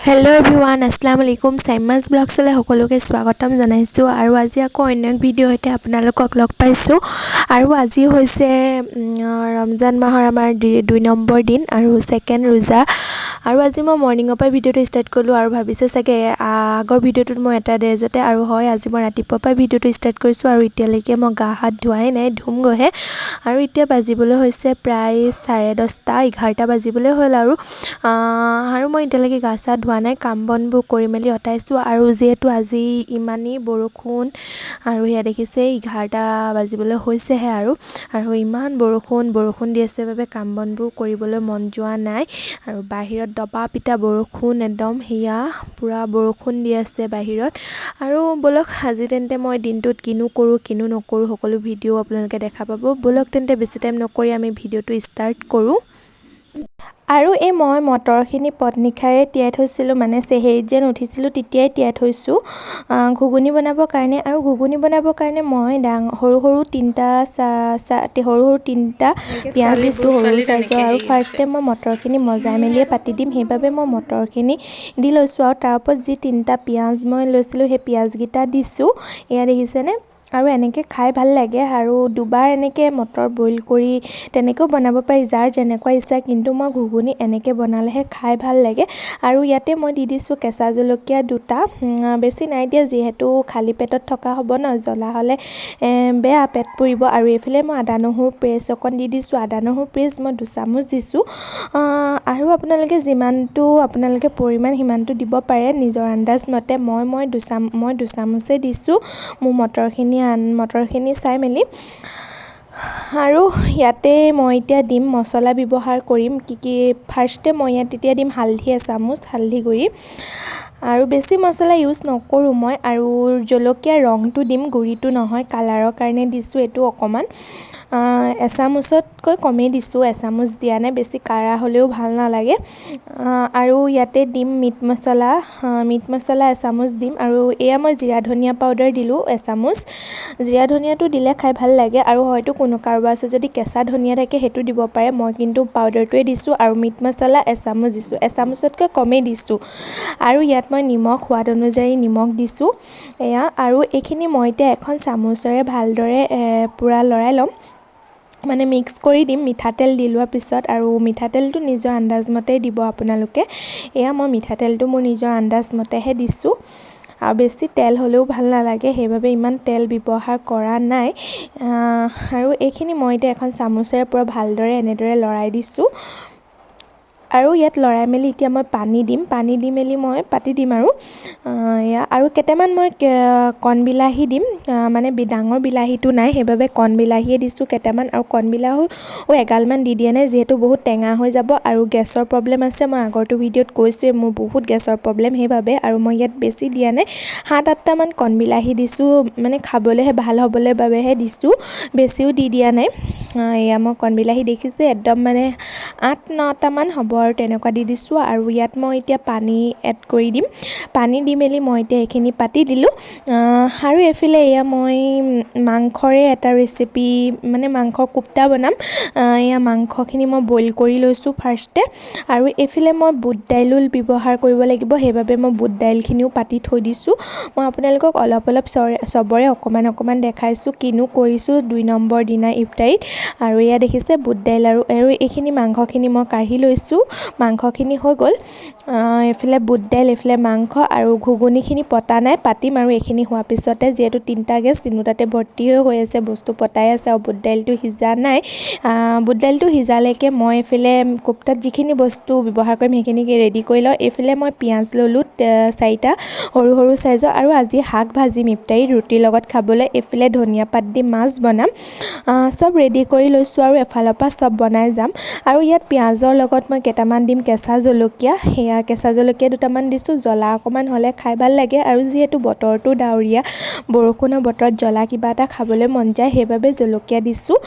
Hello everyone अस्सलाम वालेकुम साइमास ब्लग्सले সকলোকে স্বাগতম জনাইছো আৰু আজি আকৌ অন্য এক ভিডিও হতে আপোনালোকক লগ পাইছো আৰু আজি হৈছে ৰমজান মাহৰ আমাৰ 2 নম্বৰ দিন আৰু সেকেন্ড रोजा আৰু আজি মই মৰ্নিংৰ পৰা ভিডিওটো ষ্টাৰ্ট কৰিলো আৰু ভাবিছে চাগে আগৰ ভিডিওটোত মই এটা ডেজতে আৰু হয় আজি মই ৰাতিপুৱাৰ পৰা ভিডিওটো ষ্টাৰ্ট কৰিছো আৰু এতিয়ালৈকে মই গা হাত ধুৱাই নাই ধুম গহে আৰু এতিয়া বাজিবলৈ হৈছে প্ৰায় 10:30 11টা বাজিবলৈ হ'ল আৰু মই এতিয়ালৈকে গা চা ধোৱা নাই কাম বনবোৰ কৰি মেলি অটাইছো আৰু যেহেতু আজি ইমানেই বৰষুণ আৰু ইয়া দেখিছে 11টা বাজিবলৈ হৈছেহে আৰু ইমান বৰষুণ দি আছে বাবে কাম বনবোৰ কৰিবলৈ মন যোৱা নাই আৰু বাহিৰত দবা পিটা বৰষুণ একদম হিয়া পুৰা বৰষুণ দি আছে বাহিৰত আৰু বলক আজি তেন্তে মই দিনটোত কিনো কৰো কিনো নকৰো সকলো ভিডিও আপোনালোকে দেখা পাব বলক তেন্তে বেছি টাইম নকৰি আমি ভিডিওটো ষ্টাৰ্ট কৰো আৰু এই মই মটৰখিনি পটনিখাৰে তিয়াই থৈছিলোঁ মানে চেহেৰিত যেন উঠিছিলোঁ তেতিয়াই তিয়াই থৈছোঁ ঘুগুনি বনাবৰ কাৰণে আৰু ঘুগুনি বনাবৰ কাৰণে মই সৰু তিনিটা পিঁয়াজ দিছোঁ সৰু চাইজৰ আৰু ফাৰ্ষ্টে মই মটৰখিনি মজাই মেলিয়ে পাতি দিম সেইবাবে মই মটৰখিনি দি লৈছোঁ আৰু তাৰ ওপৰত যি তিনিটা পিঁয়াজ মই লৈছিলোঁ সেই পিঁয়াজকেইটা দিছোঁ এয়া দেখিছেনে আৰু এনেকে খাই ভাল লাগে আৰু দুবাৰ এনেকে মটৰ বইল কৰি তেনেকৈ বনাব পাৰি যাৰ যেনেকুৱা ইচ্ছা কিন্তু মই ঘুগুনি এনেকে বনালেহে খাই ভাল লাগে আৰু ইয়াতে মই দি দিছোঁ কেঁচা জলকীয়া দুটা বেছি নাই দিয়া যিহেতু খালি পেটত থকা হ'ব ন জ্বলা হ'লে বেয়া পেট পুৰিব আৰু এইফালে মই আদা নহৰু পেষ্ট অকণ দি দিছোঁ আদা নহৰু পেষ্ট মই 2 চামুচ দিছোঁ আৰু আপোনালোকে যিমানটো আপোনালোকে পৰিমাণ সিমানটো দিব পাৰে নিজৰ আন্দাজ মতে মই 2 চামুচে দিছোঁ মোৰ মটৰখিনি চাই মেলি আৰু ইয়াতে মই এতিয়া দিম মছলা ব্যৱহাৰ কৰিম কি ফাৰ্ষ্টে মই ইয়াত এতিয়া দিম হালধি এচামুচ হালধি গুড়ি আৰু বেছি মছলা ইউজ নকৰোঁ মই আৰু জলকীয়া ৰংটো দিম গুড়িটো নহয় কালাৰৰ কাৰণে দিছোঁ এইটো অকমান এচামুচতকৈ কমেই দিছোঁ এচামুচ দিয়া নাই বেছি কাঢ়া হ'লেও ভাল নালাগে আৰু ইয়াতে দিম মিট মছলা এচামুচ দিম আৰু এয়া মই জিৰা ধনিয়া পাউডাৰ দিলোঁ এচামুচ জিৰা ধনিয়াটো দিলে খাই ভাল লাগে আৰু হয়তো কোনো কাৰোবাৰ আছে যদি কেঁচা ধনিয়া থাকে সেইটো দিব পাৰে মই কিন্তু পাউডাৰটোৱে দিছোঁ আৰু মিট মছলা এচামুচ দিছোঁ এচামুচতকৈ কমেই দিছোঁ আৰু ইয়াত মই নিমখ সোৱাদ অনুযায়ী নিমখ দিছোঁ এয়া আৰু এইখিনি মই এতিয়া এখন চামুচেৰে ভালদৰে পুৰা লৰাই ল'ম মানে মিক্স কৰি দিম মিঠাতেল দি লোৱাৰ পিছত আৰু মিঠাতেলটো নিজৰ আন্দাজ মতেই দিব আপোনালোকে এয়া মই মিঠাতেলটো মোৰ নিজৰ আন্দাজ মতেহে দিছোঁ আৰু বেছি তেল হ'লেও ভাল নালাগে সেইবাবে ইমান তেল ব্যৱহাৰ কৰা নাই আৰু এইখিনি মই এতিয়া এখন চামুচেৰে পুৰা ভালদৰে এনেদৰে লৰাই দিছোঁ আৰু ইয়াত লৰাই মেলি এতিয়া মই পানী দি মেলি মই পাতি দিম আৰু কেইটামান মই কণ বিলাহী দিম মানে ডাঙৰ বিলাহীটো নাই সেইবাবে কণ বিলাহীয়ে দিছোঁ কেইটামান আৰু কণ বিলাহী এগালমান দি দিয়া নাই যিহেতু বহুত টেঙা হৈ যাব আৰু গেছৰ প্ৰব্লেম আছে মই আগৰটো ভিডিঅ'ত কৈছোঁৱে মোৰ বহুত গেছৰ প্ৰব্লেম সেইবাবে আৰু মই ইয়াত বেছি দিয়া নাই 7-8টামান কণ বিলাহী দিছোঁ মানে খাবলৈহে ভাল হ'বলৈ বাবেহে দিছোঁ বেছিও দি দিয়া নাই এয়া মই কণ বিলাহী দেখিছে একদম মানে 8-9টামান হ'ব আৰু তেনেকুৱা দি দিছোঁ আৰু ইয়াত মই এতিয়া পানী এড কৰি দিম পানী দি মেলি মই এতিয়া এইখিনি পাতি দিলোঁ আৰু এইফালে এয়া মই মাংসৰে এটা ৰেচিপি মানে মাংস কোপ্তা বনাম এয়া মাংসখিনি মই বইল কৰি লৈছোঁ ফাৰ্ষ্টে আৰু এইফালে মই বুট দাইলো ব্যৱহাৰ কৰিব লাগিব সেইবাবে মই বুট দাইলখিনিও পাতি থৈ দিছোঁ মই আপোনালোকক অলপ চবৰে অকমান দেখাইছোঁ কিনো কৰিছোঁ 2 নম্বৰ দিনা ইফতাৰীত আৰু এয়া দেখিছে বুট দাইল আৰু এইখিনি মাংসখিনি মই কাঢ়ি লৈছোঁ মাংসখিনি হৈ গ'ল এইফালে বুট দাইল এইফালে মাংস আৰু ঘুগুনিখিনি পতা নাই পাতিম আৰু এইখিনি হোৱাৰ পিছতে যিহেতু 3টা গেছ তিনিটাতে ভৰ্তি হৈ আছে বস্তু পতাই আছে আৰু বুট দাইলটো সিজা নাই বুট দাইলটো সিজালৈকে মই এইফালে কোপ্তাত যিখিনি বস্তু ব্যৱহাৰ কৰিম সেইখিনিকে ৰেডি কৰি লওঁ এইফালে মই পিঁয়াজ ল'লোঁ 4টা সৰু চাইজৰ আৰু আজি শাক ভাজিম ইফতাৰীত ৰুটিৰ লগত খাবলৈ এইফালে ধনিয়া পাত দি মাছ বনাম চব ৰেডি কৰি লৈছোঁ আৰু এফালৰ পৰা চব বনাই যাম আৰু ইয়াত পিঁয়াজৰ লগত মই কেইটামান দিম কেঁচা জলকীয়া সেয়া কেঁচা জলকীয়া 2টামান দিছোঁ জ্বলা অকণমান হ'লে খাই ভাল লাগে আৰু যিহেতু বতৰটো ডাৱৰীয়া বৰষুণৰ বতৰত জ্বলা কিবা এটা খাবলৈ মন যায় সেইবাবে জলকীয়া দিছোঁ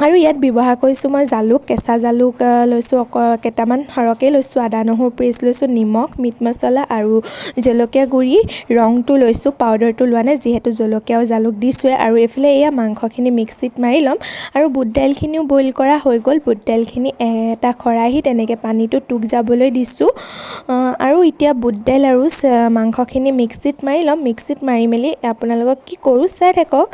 আৰু ইয়াত ব্যৱহাৰ কৰিছোঁ মই জালুক, কেঁচা জালুক লৈছোঁ কেইটামান সৰহকৈ লৈছোঁ, আদা নহৰু পেষ্ট লৈছোঁ, নিমখ, মিট মছলা আৰু জলকীয়া গুড়ি, ৰংটো লৈছোঁ, পাউডাৰটো লোৱা নাই যিহেতু জলকীয়া আৰু জালুক দিছোঁৱে। আৰু এইফালে এয়া মাংসখিনি মিক্সিত মাৰি ল'ম। আৰু বুট দাইলখিনিও বইল কৰা হৈ গ'ল। বুট দাইলখিনি এটা খৰাহীত এনেকৈ পানীটো টুক যাবলৈ দিছোঁ। আৰু এতিয়া বুট দাইল আৰু মাংসখিনি মিক্সিত মাৰি ল'ম। মিক্সিত মাৰি মেলি আপোনালোকক কি কৰোঁ চাই থাকক।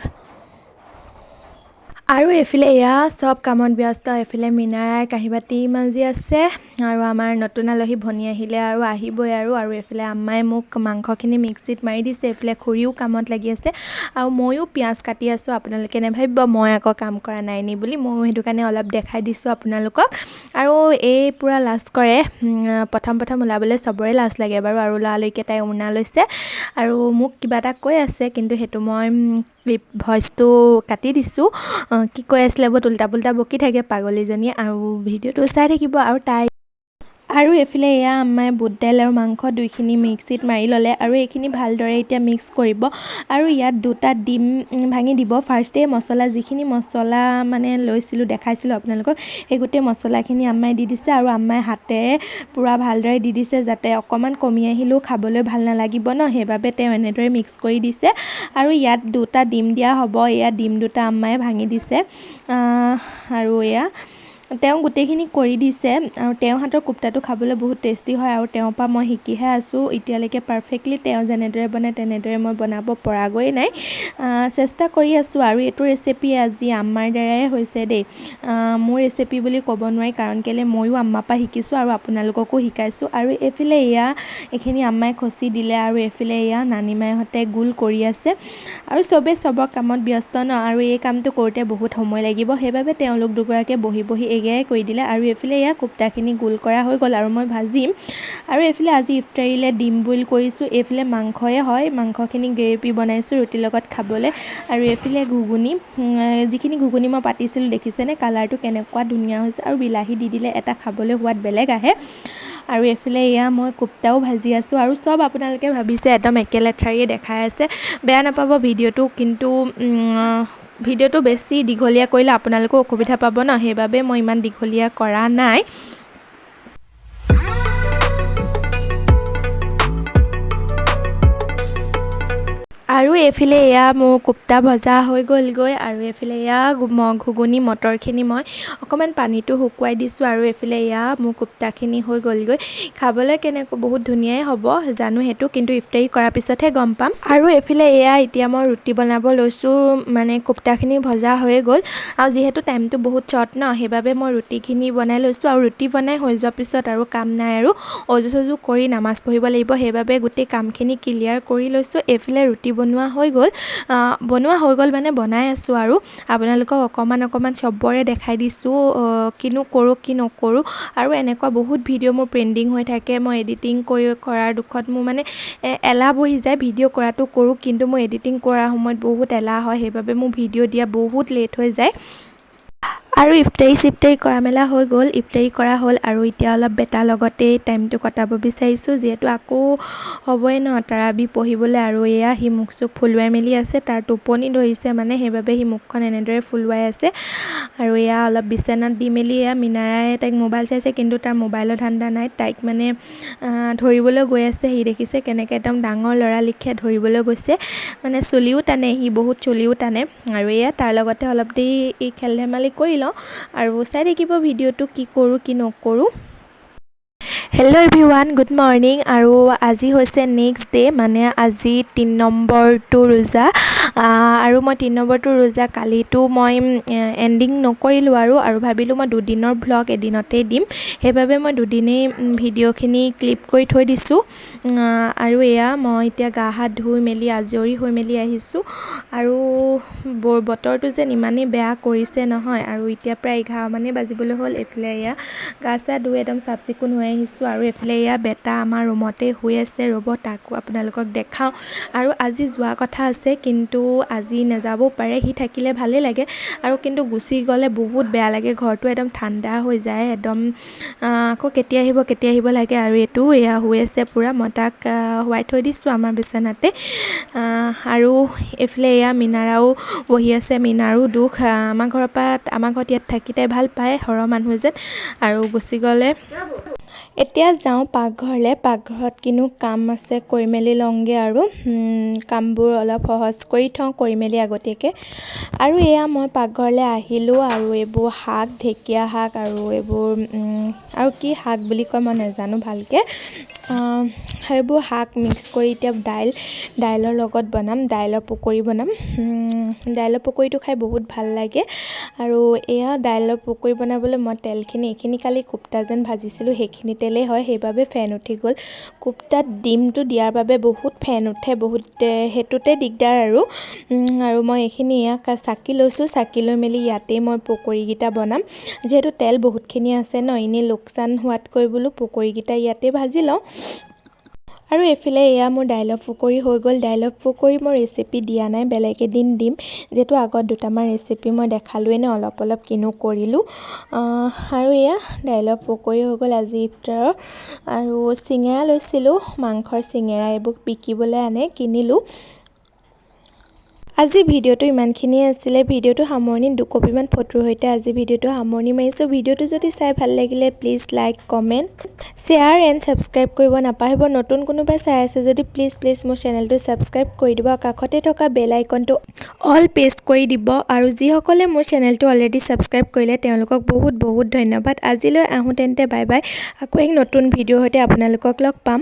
আৰু এইফালে এয়া চব কামত ব্যস্ত। এইফালে মীনাৰাই কাঁহী বাতি মাজি আছে আৰু আমাৰ নতুন আলহী ভনী আহিলে আৰু আহিবই আৰু এইফালে আম্মাই মোক মাংসখিনি মিক্সিত মাৰি দিছে। এইফালে খুৰীও কামত লাগি আছে আৰু ময়ো পিঁয়াজ কাটি আছোঁ। আপোনালোকে নেভাবিব মই আকৌ কাম কৰা নাই নি বুলি, ময়ো সেইটো কাৰণে অলপ দেখাই দিছোঁ আপোনালোকক। আৰু এই পূৰা লাজ কৰে, প্ৰথম ওলাবলৈ চবৰে লাজ লাগে বাৰু। আৰু ল'ৰালৰিকেইটাই উনা লৈছে আৰু মোক কিবা এটা কৈ আছে, কিন্তু সেইটো মই ভইচটো কাটি দিছোঁ। কি কৈ আছিলে বহুত উল্টা পুল্টা বকি থাকে পাগলীজনীয়ে। আৰু ভিডিঅ'টো চাই থাকিব। আৰু এইফালে এয়া আম্মাই বুট দাইল আৰু মাংস দুইখিনি মিক্সিত মাৰি ল'লে আৰু এইখিনি ভালদৰে এতিয়া মিক্স কৰিব। আৰু ইয়াত 2টা ডিম ভাঙি দিব। ফাৰ্ষ্টে মছলা যিখিনি মছলা মানে লৈছিলোঁ দেখাইছিলোঁ আপোনালোকক, সেই গোটেই মছলাখিনি আম্মাই দি দিছে আৰু আম্মাই হাতেৰে পূৰা ভালদৰে দি দিছে, যাতে অকণমান কমি আহিলেও খাবলৈ ভাল নালাগিব ন, সেইবাবে তেওঁ এনেদৰে মিক্স কৰি দিছে। আৰু ইয়াত 2টা ডিম দিয়া হ'ব। এয়া ডিম 2টা আম্মাই ভাঙি দিছে। আৰু এয়া তেওঁ গোটেইখিনি কৰি দিছে। আৰু তেওঁৰ হাতৰ কোপ্তাটো খাবলৈ বহুত টেষ্টি হয় আৰু তেওঁৰ পৰা মই শিকিহে আছোঁ। এতিয়ালৈকে পাৰফেক্টলি তেওঁ যেনেদৰে বনায় তেনেদৰে মই বনাব পৰাগৈ নাই, চেষ্টা কৰি আছোঁ। আৰু এইটো ৰেচিপি আজি আম্মাৰ দ্বাৰাই হৈছে দেই, মোৰ ৰেচিপি বুলি ক'ব নোৱাৰি, কাৰণ কেলৈ ময়ো আম্মাৰ পৰা শিকিছোঁ আৰু আপোনালোককো শিকাইছোঁ। আৰু এইফালে এইখিনি আম্মাই খচি দিলে আৰু এইফালে নানীমাইহঁতে গোল কৰি আছে। আৰু চবেই চবৰ কামত ব্যস্ত ন, আৰু এই কামটো কৰোঁতে বহুত সময় লাগিব, সেইবাবে তেওঁলোক দুগৰাকীয়ে বহি একেয়াই কৰি দিলে। আৰু এইফালে কোপ্তাখিনি গোল কৰা হৈ গ'ল আৰু মই ভাজিম। আৰু এইফালে আজি ইফতাৰীলৈ ডিম বইল কৰিছোঁ। এইফালে মাংসয়ে হয়, মাংসখিনি গ্ৰেভি বনাইছোঁ ৰুটিৰ লগত খাবলৈ। আৰু এইফালে ঘুগুনি, যিখিনি ঘুগুনি মই পাতিছিলোঁ দেখিছেনে, কালাৰটো কেনেকুৱা ধুনীয়া হৈছে। আৰু বিলাহী দি দিলে এটা খাবলৈ সোৱাদ বেলেগ আহে। আৰু এইফালে মই কোপ্তাও ভাজি আছোঁ। আৰু চব আপোনালোকে ভাবিছে একদম একেলেঠাৰিয়ে দেখাই আছে, বেয়া নাপাব ভিডিঅ'টো, কিন্তু ভিডিঅ'টো বেছি দীঘলীয়া কৰিলে আপোনালোকেও অসুবিধা পাব ন, সেইবাবে মই ইমান দীঘলীয়া কৰা নাই। আৰু এইফালে মোৰ কোপ্তা ভজা হৈ গ'লগৈ। আৰু এইফালে ঘুগুনি মটৰখিনি মই অকণমান পানীটো শুকুৱাই দিছোঁ। আৰু এইফালে মোৰ কোপ্তাখিনি হৈ গ'লগৈ। খাবলৈ কেনেকুৱা, বহুত ধুনীয়াই হ'ব জানো সেইটো, কিন্তু ইফতাৰী কৰাৰ পিছতহে গম পাম। আৰু এইফালে এতিয়া মই ৰুটি বনাব লৈছোঁ, মানে কোপ্তাখিনি ভজা হৈয়ে গ'ল। আৰু যিহেতু টাইমটো বহুত শ্বৰ্ট ন, সেইবাবে মই ৰুটিখিনি বনাই লৈছোঁ। আৰু ৰুটি বনাই হৈ যোৱাৰ পিছত আৰু কাম নাই, আৰু অজু চজু কৰি নামাজ পঢ়িব লাগিব, সেইবাবে গোটেই কামখিনি ক্লিয়াৰ কৰি লৈছোঁ। এইফালে ৰুটি বনোৱা হৈ গ'ল মানে বনাই আছোঁ। আৰু আপোনালোকক অকণমান চবৰে দেখাই দিছোঁ, কিনো কৰোঁ কি নকৰোঁ। আৰু এনেকুৱা বহুত ভিডিঅ' মোৰ পেণ্ডিং হৈ থাকে, মই এডিটিং কৰাৰ দুখত মোৰ মানে এলাহ বহি যায়। ভিডিঅ' কৰাটো কৰোঁ, কিন্তু মোৰ এডিটিং কৰাৰ সময়ত বহুত এলাহ হয়, সেইবাবে মোৰ ভিডিঅ' দিয়া বহুত লেট হৈ যায়। আৰু ইফতাৰী কৰা মেলা হৈ গ'ল, ইফতাৰী কৰা হ'ল। আৰু এতিয়া অলপ বেটাৰ লগতেই টাইমটো কটাব বিচাৰিছোঁ, যিহেতু আকৌ হ'বই ন তাৰাবি পঢ়িবলৈ। আৰু সি মুখ চুখ ফুলুৱাই মেলি আছে, তাৰ টোপনি ধৰিছে মানে, সেইবাবে সি মুখখন এনেদৰে ফুলুৱাই আছে। আৰু অলপ বিচনাত দি মেলি মীনাৰাই তাইক মোবাইল চাইছে, কিন্তু তাৰ মোবাইলৰ ধান্দা নাই, তাইক মানে ধৰিবলৈ গৈ আছে। সি দেখিছে কেনেকৈ একদম ডাঙৰ ল'ৰা লিখীয়া ধৰিবলৈ গৈছে, মানে চুলিও টানে, সি বহুত চুলিও টানে। আৰু তাৰ লগতে অলপ দেৰি খেল ধেমালি কৰি লওঁ, আৰু চাই থাকিব ভিডিঅ'টো কি কৰোঁ কি নকৰোঁ। Hello' everyone, good morning. আৰু আজি হৈছে নেক্সট ডে', মানে আজি 3 নম্বৰটো ৰোজা। আৰু মই 3 নম্বৰটো ৰোজা, কালিতো মই এণ্ডিং নকৰিলোঁ আৰু ভাবিলোঁ মই 2 দিনৰ ভ্লগ এদিনতেই দিম, সেইবাবে মই 2 দিনেই ভিডিঅ'খিনি ক্লিপ কৰি থৈ দিছোঁ। আৰু মই এতিয়া গা হাত ধুই মেলি আজৰি হৈ মেলি আহিছোঁ। আৰু বতৰটো যেন ইমানেই বেয়া কৰিছে নহয়, আৰু এতিয়া প্ৰায় 11 মানেই বাজিবলৈ হ'ল। এইফালে গা চা ধুই একদম চাফ চিকুণ হৈ আহিছোঁ। আৰু এইফালে বেটা আমাৰ ৰুমতে শুই আছে, ৰ'ব তাকো আপোনালোকক দেখাওঁ। আৰু আজি যোৱা কথা আছে, কিন্তু আজি নাযাবও পাৰে, সি থাকিলে ভালেই লাগে আৰু কিন্তু গুচি গ'লে বহুত বেয়া লাগে, ঘৰটো একদম ঠাণ্ডা হৈ যায় একদম। আকৌ কেতিয়া আহিব লাগে। আৰু এইটো এয়া শুই আছে পূৰা, মই তাক শুৱাই থৈ দিছোঁ আমাৰ বিচনাতে। আৰু এইফালে এয়া মিনাৰাও বহি আছে, মিনাৰো দুখ, আমাৰ ঘৰত ইয়াত থাকি তাই ভাল পায়, সৰহ মানুহ যেন, আৰু গুচি গ'লে। এতিয়া যাওঁ পাকঘৰলৈ, পাকঘৰত কিনো কাম আছে কৰি মেলি লওঁগৈ আৰু কামবোৰ অলপ সহজ কৰি থওঁ, কৰি মেলি আগতীয়াকৈ। আৰু এয়া মই পাকঘৰলৈ আহিলোঁ, আৰু এইবোৰ শাক, ঢেকীয়া শাক আৰু এইবোৰ আৰু কি শাক বুলি কয় মই নাজানো ভালকৈ, সেইবোৰ শাক মিক্স কৰি এতিয়া দাইলৰ লগত বনাম, দাইলৰ পকৰি বনাম। দাইলৰ পকৰিটো খাই বহুত ভাল লাগে। আৰু এয়া দাইলৰ পকৰি বনাবলৈ মই এইখিনি কালি কোপ্তা যেন ভাজিছিলোঁ, সেইখিনি তেলেই হয়, সেইবাবে ফেন উঠি গ'ল। কোপ্তাত ডিমটো দিয়াৰ বাবে বহুত ফেন উঠে, সেইটোতে দিগদাৰ আৰু মই এইখিনি ইয়াক চাকি লৈছোঁ, চাকি লৈ মেলি ইয়াতেই মই পকৰিকেইটা বনাম, যিহেতু তেল বহুতখিনি আছে ন, এনেই লোকচান হোৱাতকৈ বোলো পকৰিকেইটা ইয়াতে ভাজি লওঁ। আৰু এইফালে এয়া মোৰ দাইলৰ পকৰি হৈ গ'ল। দাইলৰ পকৰি মই ৰেচিপি দিয়া নাই, বেলেগ এদিন দিম, যিহেতু আগত দুটামান ৰেচিপি মই দেখালোৱেই ন, অলপ কিনো কৰিলোঁ। আৰু এয়া দাইলৰ পকৰি হৈ গ'ল আজি ইফতাৰৰ। আৰু চিঙেৰা লৈছিলোঁ, মাংসৰ চিঙেৰা, এইবোৰ বিকিবলৈ আনে, কিনিলোঁ। আজি ভিডিঅ'টো ইমানখিনিয়ে আছিলে। ভিডিঅ'টো সামৰণিত দুকপিমান ফটোৰ সৈতে আজি ভিডিঅ'টো সামৰণি মাৰিছোঁ। ভিডিঅ'টো যদি চাই ভাল লাগিলে please like, comment, share and subscribe কৰিব নাপাহৰিব। নতুন কোনোবাই চাই আছে যদি প্লিজ মোৰ চেনেলটো ছাবস্ক্ৰাইব কৰি দিব, কাষতে থকা বেল আইকনটো অল প্ৰেছ কৰি দিব। আৰু যিসকলে মোৰ চেনেলটো অলৰেডি ছাবস্ক্ৰাইব কৰিলে তেওঁলোকক বহুত ধন্যবাদ। আজিলৈ আহোঁ তেন্তে, বাই বাই। আকৌ এক নতুন ভিডিঅ'ৰ সৈতে আপোনালোকক লগ পাম।